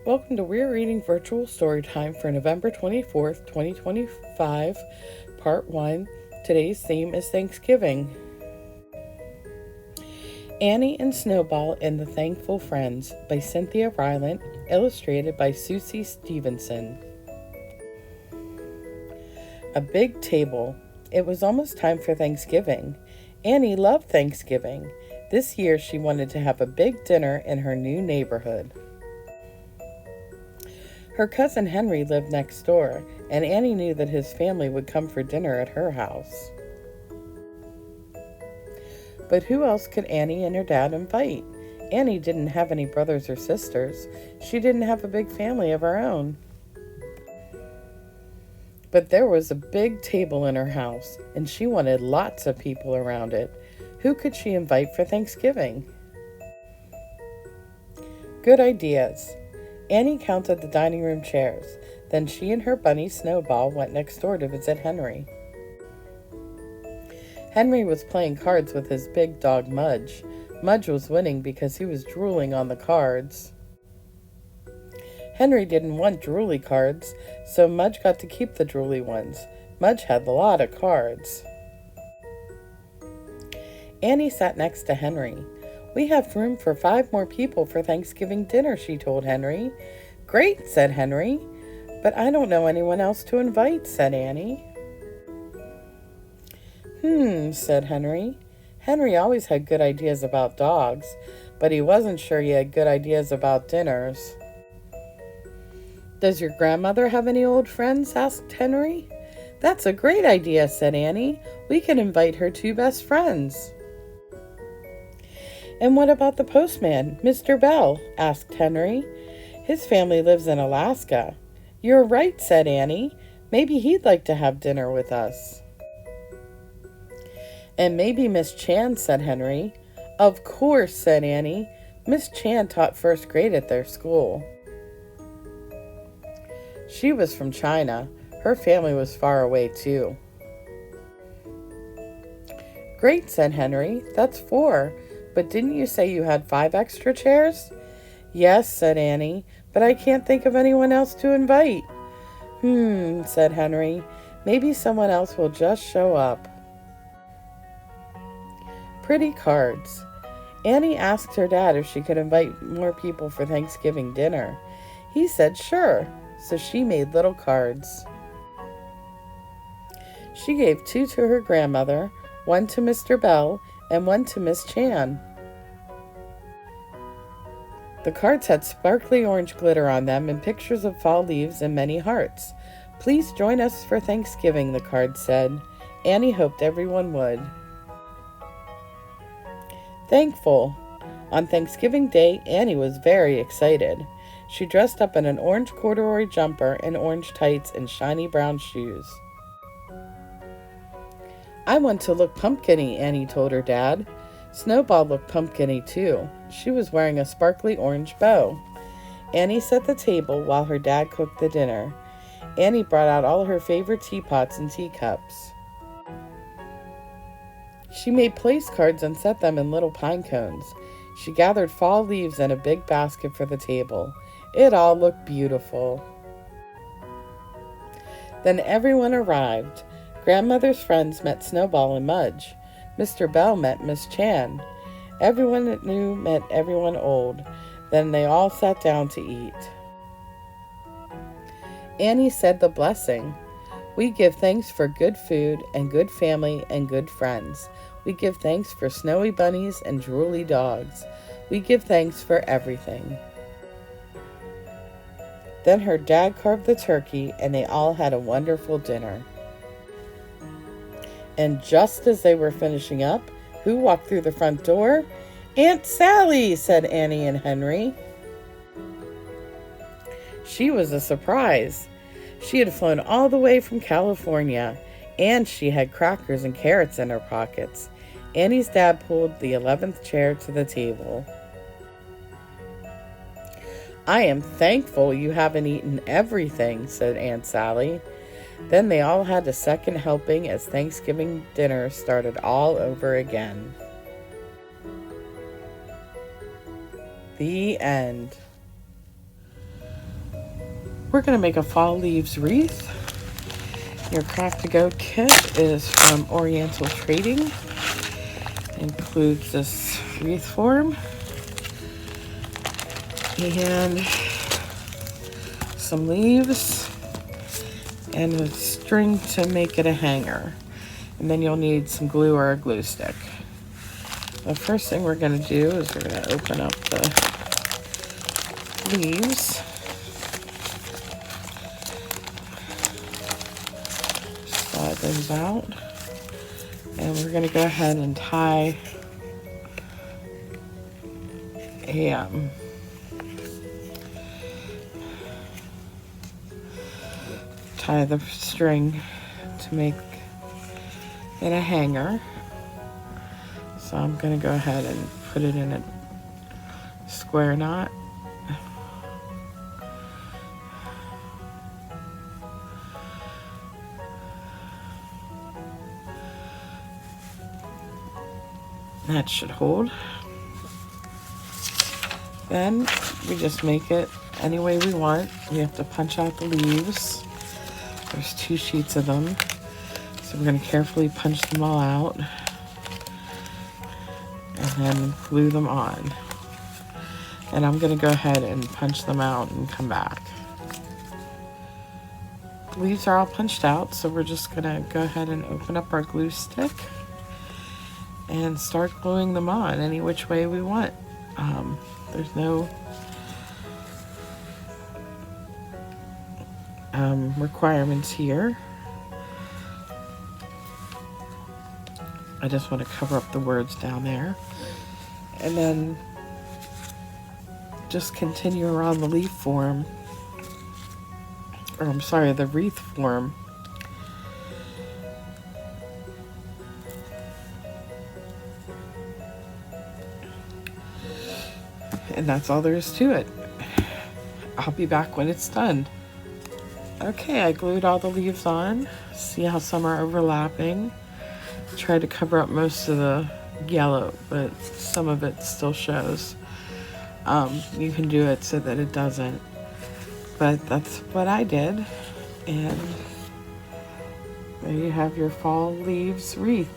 Welcome to We're Reading Virtual Storytime for November 24th, 2025, Part 1. Today's theme is Thanksgiving. Annie and Snowball and the Thankful Friends by Cynthia Rylant, illustrated by Susie Stevenson. A big table. It was almost time for Thanksgiving. Annie loved Thanksgiving. This year she wanted to have a big dinner in her new neighborhood. Her cousin Henry lived next door, and Annie knew that his family would come for dinner at her house. But who else could Annie and her dad invite? Annie didn't have any brothers or sisters. She didn't have a big family of her own. But there was a big table in her house, and she wanted lots of people around it. Who could she invite for Thanksgiving? Good ideas. Annie counted the dining room chairs. Then she and her bunny Snowball went next door to visit Henry. Henry was playing cards with his big dog Mudge. Mudge was winning because he was drooling on the cards. Henry didn't want drooly cards, so Mudge got to keep the drooly ones. Mudge had a lot of cards. Annie sat next to Henry. "We have room for 5 more people for Thanksgiving dinner," she told Henry. "Great," said Henry. "But I don't know anyone else to invite," said Annie. Said Henry. Henry always had good ideas about dogs, but he wasn't sure he had good ideas about dinners. "Does your grandmother have any old friends?" asked Henry. "That's a great idea," said Annie. "We can invite her 2 best friends." "And what about the postman, Mr. Bell?" asked Henry. "His family lives in Alaska." "You're right," said Annie. "Maybe he'd like to have dinner with us." "And maybe Miss Chan," said Henry. "Of course," said Annie. "Miss Chan taught 1st grade at their school." She was from China. Her family was far away, too. "Great," said Henry. "That's 4. But didn't you say you had 5 extra chairs?" "Yes," said Annie, "but I can't think of anyone else to invite." Said Henry. "Maybe someone else will just show up." Pretty cards. Annie asked her dad if she could invite more people for Thanksgiving dinner. He said sure, so she made little cards. She gave 2 to her grandmother, 1 to Mr. Bell, and 1 to Miss Chan. The cards had sparkly orange glitter on them and pictures of fall leaves and many hearts. "Please join us for Thanksgiving," the card said. Annie hoped everyone would. Thankful. On Thanksgiving Day, Annie was very excited. She dressed up in an orange corduroy jumper and orange tights and shiny brown shoes. "I want to look pumpkin-y," Annie told her dad. Snowball looked pumpkin-y too. She was wearing a sparkly orange bow. Annie set the table while her dad cooked the dinner. Annie brought out all her favorite teapots and teacups. She made place cards and set them in little pine cones. She gathered fall leaves in a big basket for the table. It all looked beautiful. Then everyone arrived. Grandmother's friends met Snowball and Mudge. Mr. Bell met Miss Chan. Everyone that new met everyone old. Then they all sat down to eat. Annie said the blessing. "We give thanks for good food and good family and good friends. We give thanks for snowy bunnies and drooly dogs. We give thanks for everything." Then her dad carved the turkey and they all had a wonderful dinner. And just as they were finishing up, who walked through the front door? "Aunt Sally," said Annie and Henry. She was a surprise. She had flown all the way from California, and she had crackers and carrots in her pockets. Annie's dad pulled the 11th chair to the table. "I am thankful you haven't eaten everything," said Aunt Sally. Then they all had a second helping as Thanksgiving dinner started all over again. The end. We're going to make a fall leaves wreath. Your craft to go kit is from Oriental Trading. Includes this wreath form and some leaves and a string to make it a hanger. And then you'll need some glue or a glue stick. The first thing we're going to do is we're going to open up the leaves. Slide those out. And we're going to go ahead and tie the string to make it a hanger. So I'm going to go ahead and put it in a square knot. That should hold. Then we just make it any way we want. We have to punch out the leaves. There's 2 sheets of them. So we're going to carefully punch them all out and then glue them on. And I'm going to go ahead and punch them out and come back. The leaves are all punched out, so we're just going to go ahead and open up our glue stick and start gluing them on any which way we want. There's no requirements here. I just want to cover up the words down there. And then just continue around the leaf form, or I'm sorry, the wreath form. And that's all there is to it. I'll be back when it's done. Okay, I glued all the leaves on. See how some are overlapping. Try to cover up most of the yellow, but some of it still shows. You can do it so that it doesn't. But that's what I did. And there you have your fall leaves wreath.